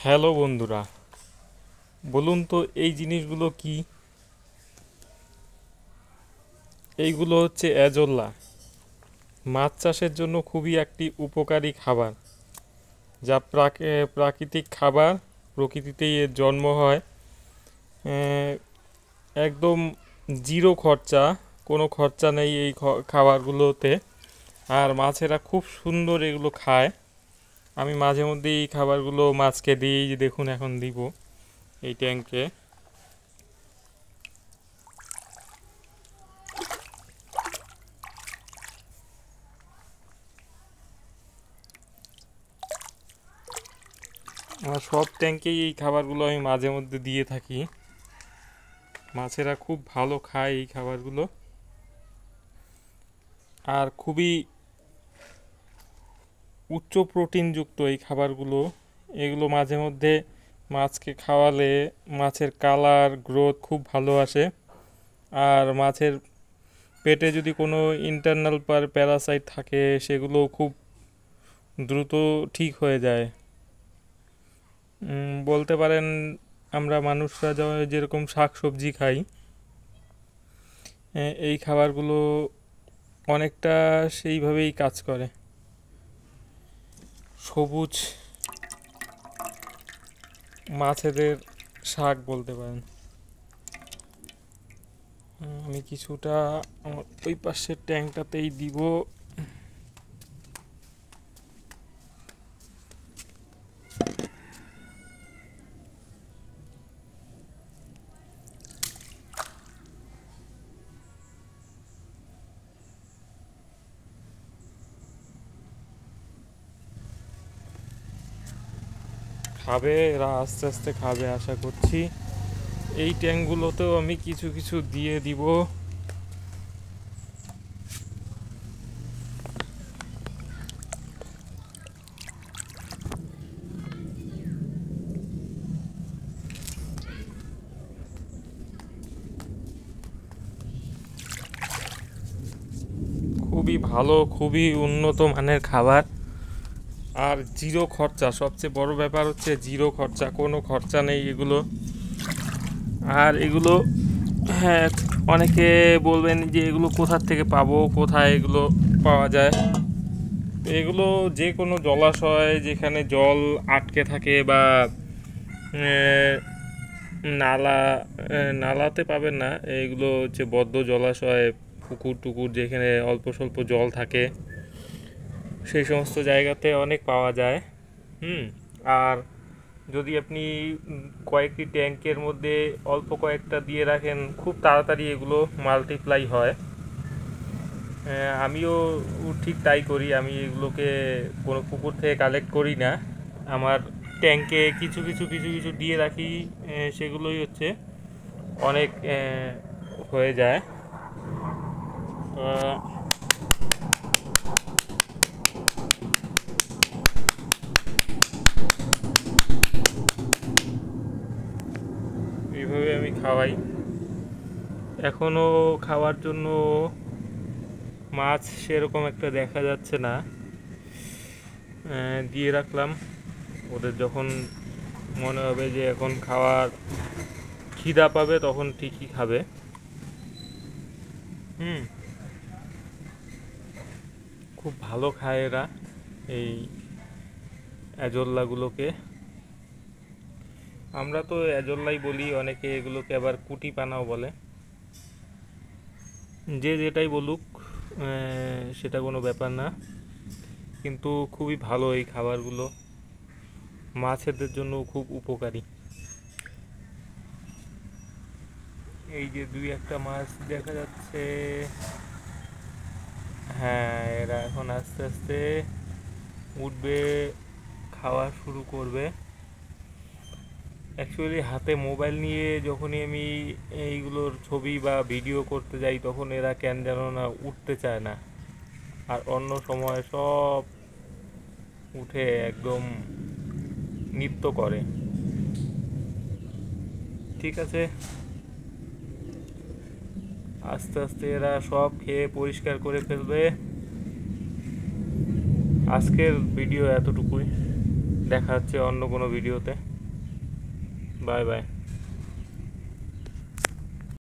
Hello বন্ধুরা, বলুন তো এই জিনিসগুলো কি? এইগুলো হচ্ছে এজোলা। মাছ চাষের জন্য খুবই একটি উপকারী খাবার, যা প্রাকৃতিক খাবার। প্রকৃতিতেই এর জন্ম হয়। আহ, একদম জিরো খরচা, কোনো খরচা নেই এই খাবারগুলোতে। আর মাছেরা খুব সুন্দর এগুলো খায়। আমি মাঝে মধ্যে এই খাবারগুলো মাছকে দিই, যে দেখুন এখন দিব এই ট্যাঙ্কে। আমার সব ট্যাঙ্কেই এই খাবারগুলো আমি মাঝে মধ্যে দিয়ে থাকি। মাছেরা খুব ভালো খায় এই খাবারগুলো, আর খুবই উচ্চ প্রোটিনযুক্ত এই খাবারগুলো। এগুলো মাঝে মধ্যে মাছকে খাওয়ালে মাছের কালার গ্রোথ খুব ভালো আসে। আর মাছের পেটে যদি কোনো ইন্টারনাল প্যারাসাইট থাকে, সেগুলো খুব দ্রুত ঠিক হয়ে যায়। বলতে পারেন, আমরা মানুষরা যেরকম শাক সবজি খাই, এই খাবারগুলো অনেকটা সেইভাবেই কাজ করে। সবুজ মাছেদের শাক বলতে পারেন। আমি কিছুটা আমার ওই পাশের ট্যাঙ্কটাতেই দিব। খাবে এরা, আস্তে আস্তে খাবে আশা করছি। এই ট্যাঙ্কগুলোতেও আমি কিছু কিছু দিয়ে দিব। খুবই ভালো, খুবই উন্নত মানের খাবার, আর জিরো খরচা। সবচেয়ে বড় ব্যাপার হচ্ছে জিরো খরচা, কোনো খরচা নেই এগুলো। আর এগুলো, হ্যাঁ, অনেকে বলবেন যে এগুলো কোথার থেকে পাবো, কোথায় এগুলো পাওয়া যায়। এগুলো যে কোনো জলাশয় যেখানে জল আটকে থাকে, বা নালা, নালাতে পাবেন না। এগুলো হচ্ছে বদ্ধ জলাশয়, পুকুর টুকুর যেখানে অল্প স্বল্প জল থাকে, সেই সমস্ত জায়গাতে অনেক পাওয়া যায়। আর যদি আপনি কয়েকটি ট্যাঙ্কের মধ্যে অল্প কয়েকটা দিয়ে রাখেন, খুব তাড়াতাড়ি এগুলো মাল্টিপ্লাই হয়। আমিও ঠিক তাই করি। আমি এগুলোকে কোনো পুকুর থেকে কালেক্ট করি না, আমার ট্যাঙ্কে কিছু কিছু কিছু কিছু দিয়ে রাখি। সেগুলোই হচ্ছে অনেক হয়ে যায়। এইভাবে আমি খাওয়াই। এখনও খাওয়ার জন্য মাছ সেরকম একটা দেখা যাচ্ছে না। দিয়ে রাখলাম, ওদের যখন মনে হবে যে এখন খাওয়ার খিদা পাবে, তখন ঠিকই খাবে। খুব ভালো খায় এরা এই অ্যাজোল্লাগুলোকে। আমরা তো অ্যাজোল্লাই বলি, অনেকে এগুলোকে আবার কুটি পানাও বলে। যে যেটাই বলুক, সেটা কোনো ব্যাপার না, কিন্তু খুবই ভালো এই খাবারগুলো, মাছেদের জন্য খুব উপকারী। এই যে দুই একটা মাছ দেখা যাচ্ছে। হ্যাঁ, এরা এখন আস্তে আস্তে উঠবে, খাওয়া শুরু করবে। অ্যাকচুয়ালি হাতে মোবাইল নিয়ে যখনই আমি এইগুলোর ছবি বা ভিডিও করতে যাই, তখন এরা কেন যেন না উঠতে চায় না। আর অন্য সময় সব উঠে একদম নৃত্য করে। ঠিক আছে, আস্তে আস্তে এরা সব খেয়ে পরিষ্কার করে ফেলবে। আজকের ভিডিও এতটুকুই, দেখা হচ্ছে অন্য কোনো ভিডিওতে। Bye bye.